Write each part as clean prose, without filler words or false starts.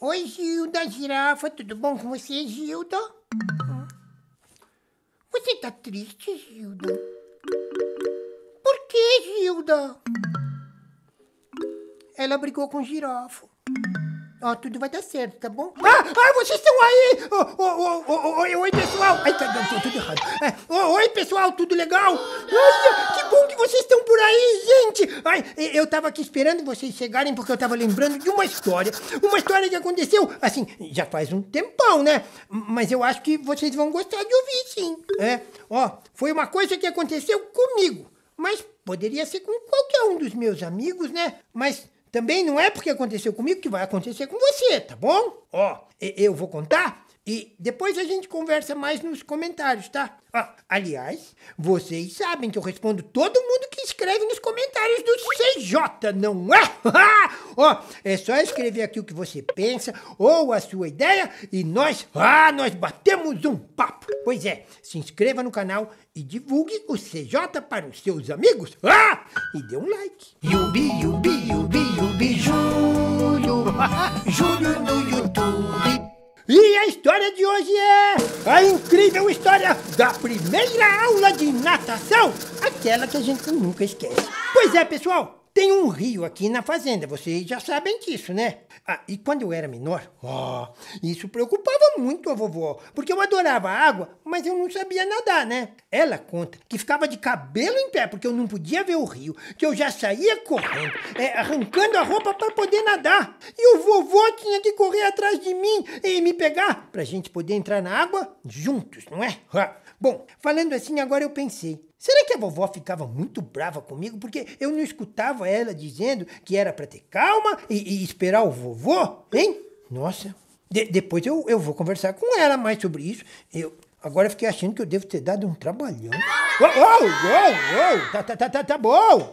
Oi, Gilda, girafa, tudo bom com você, Gilda? Você tá triste, Gilda? Por que, Gilda? Ela brigou com o girafa. Ó, tudo vai dar certo, tá bom? Vocês estão aí! Oi, pessoal! Ai, tá tudo errado. Oi, pessoal, tudo legal? Olha, que bom que vocês estão por aí, gente! Ai, eu tava aqui esperando vocês chegarem porque eu tava lembrando de uma história. Uma história que aconteceu, assim, já faz um tempão, né? Mas eu acho que vocês vão gostar de ouvir, sim. Foi uma coisa que aconteceu comigo. Mas poderia ser com qualquer um dos meus amigos, né? Mas também não é porque aconteceu comigo que vai acontecer com você, tá bom? Eu vou contar e depois a gente conversa mais nos comentários, tá? Aliás, vocês sabem que eu respondo todo mundo que escreve nos comentários do CJ, não é? É só escrever aqui o que você pensa ou a sua ideia e nós batemos um papo. Pois é, se inscreva no canal e divulgue o CJ para os seus amigos. E dê um like. Yubi, Júlio, Júlio no YouTube. E a história de hoje é a incrível história da primeira aula de natação, aquela que a gente nunca esquece. Pois é, pessoal, tem um rio aqui na fazenda, vocês já sabem disso, né? E quando eu era menor, isso preocupava muito a vovó, porque eu adorava a água, mas eu não sabia nadar, né? Ela conta que ficava de cabelo em pé, porque eu não podia ver o rio, que eu já saía correndo, arrancando a roupa para poder nadar. E o vovô tinha que correr atrás de mim e me pegar, pra gente poder entrar na água juntos, não é? Bom, falando assim, agora eu pensei, será que a vovó ficava muito brava comigo porque eu não escutava ela dizendo que era pra ter calma e esperar o vovô, hein? Nossa, depois eu vou conversar com ela mais sobre isso. Agora fiquei achando que eu devo ter dado um trabalhão.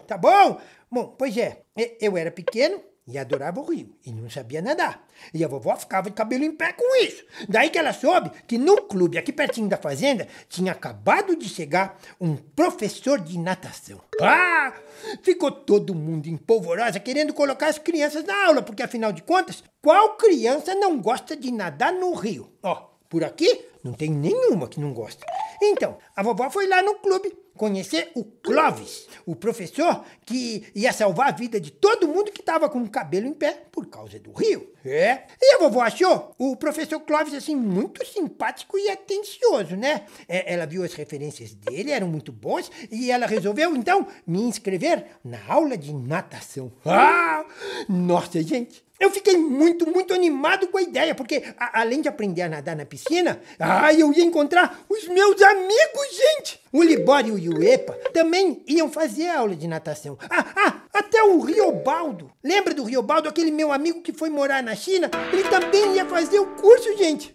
Tá bom. Bom, pois é, eu era pequeno e adorava o rio, e não sabia nadar. E a vovó ficava de cabelo em pé com isso. Daí que ela soube que no clube, aqui pertinho da fazenda, tinha acabado de chegar um professor de natação. Ficou todo mundo em polvorosa querendo colocar as crianças na aula, porque afinal de contas, qual criança não gosta de nadar no rio? Por aqui, não tem nenhuma que não gosta. Então, a vovó foi lá no clube conhecer o Clóvis, o professor que ia salvar a vida de todo mundo que estava com o cabelo em pé por causa do rio. E a vovó achou o professor Clóvis, assim, muito simpático e atencioso, né? Ela viu as referências dele, eram muito boas, e ela resolveu, então, me inscrever na aula de natação. Nossa, gente! Eu fiquei muito animado com a ideia, porque além de aprender a nadar na piscina, eu ia encontrar os meus amigos, gente! O Libório e o Epa também iam fazer aula de natação. Até o Riobaldo. Lembra do Riobaldo, aquele meu amigo que foi morar na China? Ele também ia fazer o curso, gente.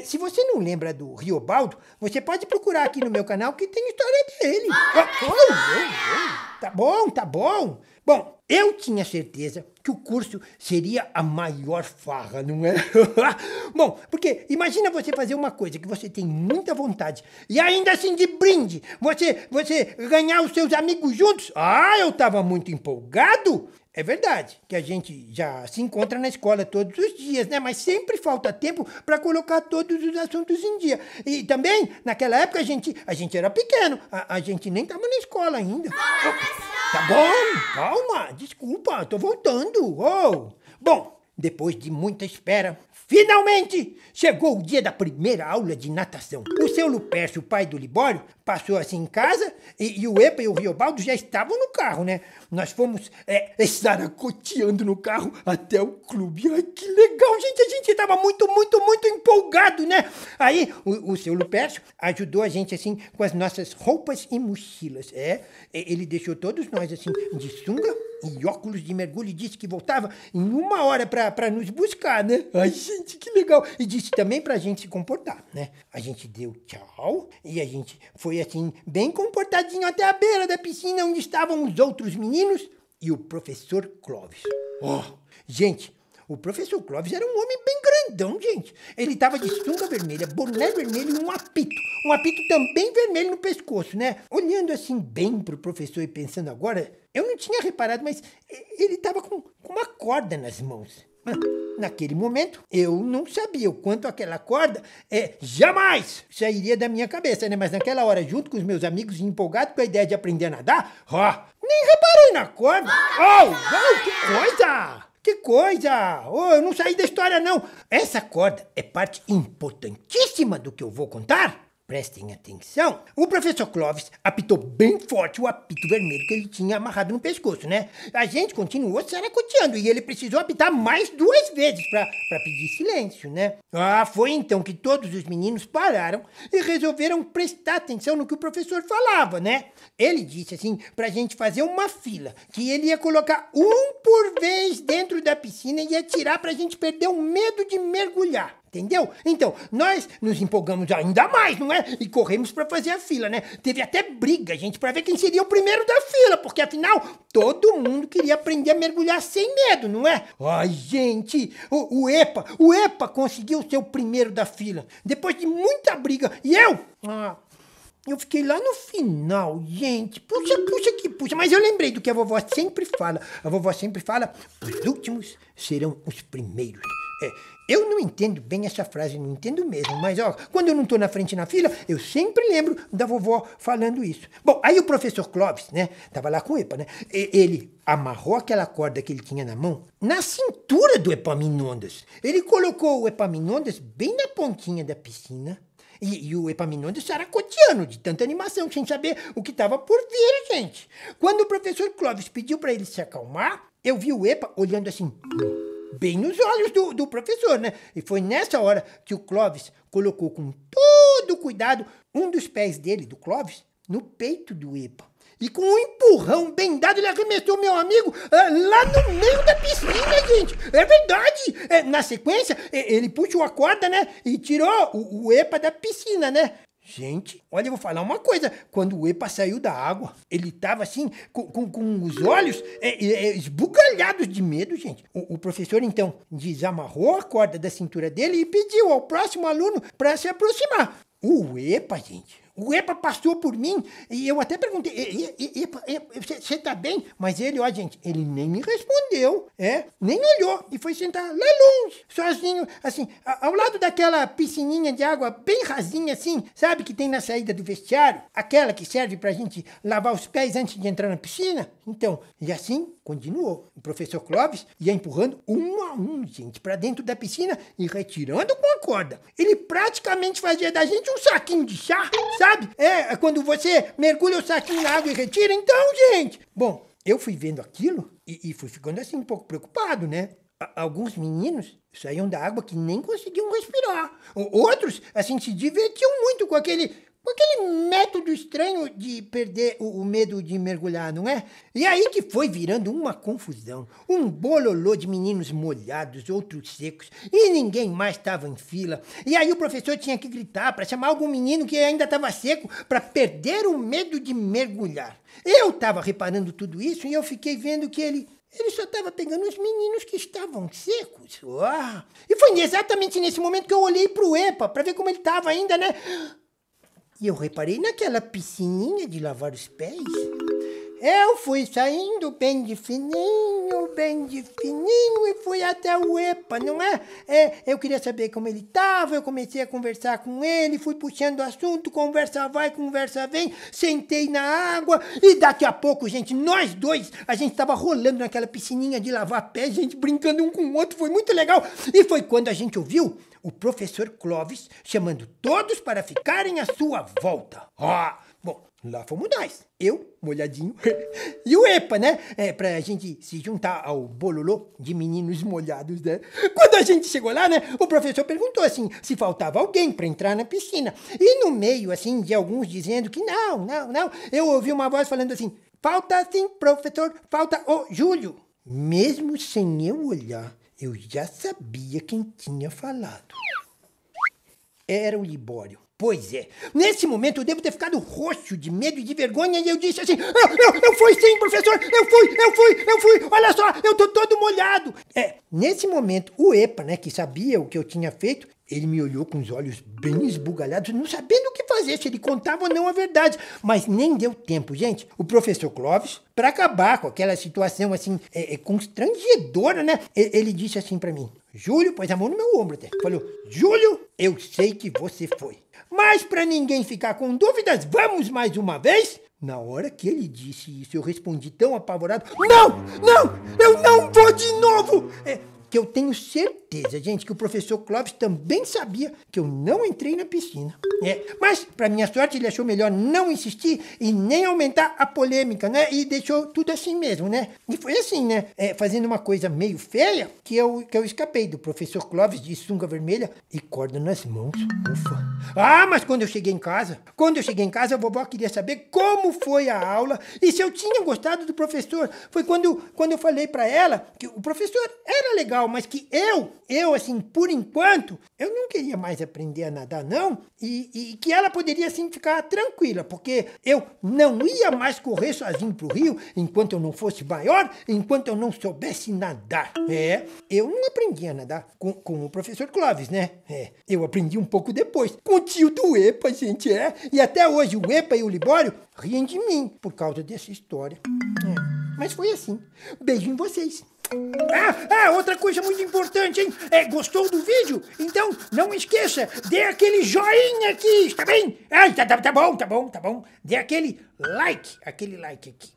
Se você não lembra do Riobaldo, você pode procurar aqui no meu canal que tem história dele. Tá bom. Bom, eu tinha certeza que o curso seria a maior farra, não é? Bom, porque imagina você fazer uma coisa que você tem muita vontade e ainda assim de brinde, você ganhar os seus amigos juntos. Eu tava muito empolgado. É verdade que a gente já se encontra na escola todos os dias, né? Mas sempre falta tempo para colocar todos os assuntos em dia. E também, naquela época, a gente era pequeno. A gente nem tava na escola ainda. Tá bom, calma, desculpa, tô voltando. Bom, depois de muita espera, finalmente chegou o dia da primeira aula de natação. O seu Lupércio, o pai do Libório, passou assim em casa e o Epa e o Riobaldo já estavam no carro, né? Nós fomos saracoteando no carro até o clube. Ai, que legal, gente! A gente tava muito empolgado, né? Aí o seu Lupércio ajudou a gente assim com as nossas roupas e mochilas. Ele deixou todos nós assim de sunga e óculos de mergulho e disse que voltava em 1 hora pra nos buscar, né? Ai, gente, que legal! E disse também pra gente se comportar, né? A gente deu tchau e a gente foi assim, bem comportadinho até a beira da piscina onde estavam os outros meninos e o professor Clóvis. Gente, o professor Clóvis era um homem bem grandão, gente. Ele tava de sunga vermelha, boné vermelho e um apito. Um apito também vermelho no pescoço, né? Olhando assim bem pro professor e pensando agora, eu não tinha reparado, mas ele tava com uma corda nas mãos. naquele momento, eu não sabia o quanto aquela corda jamais sairia da minha cabeça, né? Mas naquela hora, junto com os meus amigos, empolgado com a ideia de aprender a nadar, nem reparei na corda. Que coisa! Que coisa! Eu não saí da história, não. Essa corda é parte importantíssima do que eu vou contar. Prestem atenção. O professor Clóvis apitou bem forte o apito vermelho que ele tinha amarrado no pescoço, né? A gente continuou saracoteando e ele precisou apitar mais 2 vezes pra pedir silêncio, né? Foi então que todos os meninos pararam e resolveram prestar atenção no que o professor falava, né? Ele disse assim pra gente fazer uma fila, que ele ia colocar um por vez dentro da piscina e ia tirar pra gente perder o medo de mergulhar. Entendeu? Então, nós nos empolgamos ainda mais, não é? E corremos pra fazer a fila, né? Teve até briga, gente, pra ver quem seria o primeiro da fila, porque afinal, todo mundo queria aprender a mergulhar sem medo, não é? Ai, gente, o EPA conseguiu ser o primeiro da fila, depois de muita briga, e eu fiquei lá no final, gente. Puxa, mas eu lembrei do que a vovó sempre fala. A vovó sempre fala, os últimos serão os primeiros. Eu não entendo bem essa frase, não entendo mesmo, mas quando eu não tô na frente na fila, eu sempre lembro da vovó falando isso. Bom, aí o professor Clóvis, né, tava lá com o EPA, né, ele amarrou aquela corda que ele tinha na mão na cintura do Epaminondas. Ele colocou o Epaminondas bem na pontinha da piscina, e o Epaminondas saracoteando de tanta animação, sem saber o que estava por vir, gente. Quando o professor Clóvis pediu para ele se acalmar, eu vi o EPA olhando assim, bem nos olhos do professor, né? E foi nessa hora que o Clóvis colocou com todo cuidado um dos pés dele, do Clóvis, no peito do EPA. E com um empurrão bem dado, ele arremessou meu amigo lá no meio da piscina, gente. É verdade. Na sequência, ele puxou a corda, né? E tirou o EPA da piscina, né? Gente, olha, eu vou falar uma coisa. Quando o EPA saiu da água, ele tava assim, com os olhos esbugalhados de medo, gente. O professor, então, desamarrou a corda da cintura dele e pediu ao próximo aluno para se aproximar. O EPA, gente, o EPA passou por mim e eu até perguntei, EPA, você tá bem? Mas ele, gente, ele nem me respondeu, nem olhou e foi sentar lá longe, sozinho, assim, ao lado daquela piscininha de água bem rasinha, assim, sabe, que tem na saída do vestiário, aquela que serve pra gente lavar os pés antes de entrar na piscina. Então, e assim continuou. O professor Clóvis ia empurrando um a um, gente, pra dentro da piscina e retirando com a corda. Ele praticamente fazia da gente um saquinho de chá, sabe? Quando você mergulha o saquinho na água e retira. Então, gente, bom, eu fui vendo aquilo e fui ficando assim um pouco preocupado, né? Alguns meninos saíam da água que nem conseguiam respirar. Outros, assim, se divertiam muito com aquele método estranho de perder o medo de mergulhar, não é? E aí que foi virando uma confusão, um bololô de meninos molhados, outros secos, e ninguém mais estava em fila. E aí o professor tinha que gritar para chamar algum menino que ainda estava seco para perder o medo de mergulhar. Eu estava reparando tudo isso e eu fiquei vendo que ele só estava pegando os meninos que estavam secos. E foi exatamente nesse momento que eu olhei pro EPA para ver como ele estava ainda, né? E eu reparei naquela piscininha de lavar os pés. Eu fui saindo bem de fininho, e fui até o EPA, não é? Eu queria saber como ele estava, eu comecei a conversar com ele, fui puxando o assunto, conversa vai, conversa vem, sentei na água e daqui a pouco, gente, nós dois, a gente estava rolando naquela piscininha de lavar pés, gente, brincando um com o outro, foi muito legal. E foi quando a gente ouviu o professor Clóvis chamando todos para ficarem à sua volta. Bom, lá fomos nós. Eu, molhadinho, e o EPA, né? Pra gente se juntar ao bololô de meninos molhados, né? Quando a gente chegou lá, né? O professor perguntou, assim, se faltava alguém pra entrar na piscina. E no meio, assim, de alguns dizendo que não, eu ouvi uma voz falando assim, falta sim, professor, falta o Júlio. Mesmo sem eu olhar, eu já sabia quem tinha falado. Era o Libório. Pois é. Nesse momento eu devo ter ficado roxo de medo e de vergonha e eu disse assim, eu fui sim, professor, eu fui, olha só, eu tô todo molhado. Nesse momento o EPA, né, que sabia o que eu tinha feito, ele me olhou com os olhos bem esbugalhados, não sabendo o que fazer, se ele contava ou não a verdade. Mas nem deu tempo, gente. O professor Clóvis, para acabar com aquela situação assim, constrangedora, né? Ele disse assim para mim, Júlio pôs a mão no meu ombro até. Falou, Júlio, eu sei que você foi. Mas para ninguém ficar com dúvidas, vamos mais uma vez? Na hora que ele disse isso, eu respondi tão apavorado, eu não vou de novo! Que eu tenho certeza, gente, que o professor Clóvis também sabia que eu não entrei na piscina. Mas, para minha sorte, ele achou melhor não insistir e nem aumentar a polêmica, né? E deixou tudo assim mesmo, né? E foi assim, né? Fazendo uma coisa meio feia que eu escapei do professor Clóvis de sunga vermelha e corda nas mãos. Ufa. Ah, mas quando eu cheguei em casa, a vovó queria saber como foi a aula e se eu tinha gostado do professor. Foi quando eu falei para ela que o professor era legal, mas que eu, assim, por enquanto, eu não queria mais aprender a nadar, não, e que ela poderia, assim, ficar tranquila, porque eu não ia mais correr sozinho pro rio enquanto eu não fosse maior, enquanto eu não soubesse nadar. Eu não aprendi a nadar com o professor Clóvis, né? Eu aprendi um pouco depois, com o tio do EPA, gente, e até hoje o EPA e o Libório riem de mim por causa dessa história. Mas foi assim. Beijo em vocês. Outra coisa muito importante, hein? Gostou do vídeo? Então, não esqueça, dê aquele joinha aqui, tá bem? Tá bom. Dê aquele like aqui.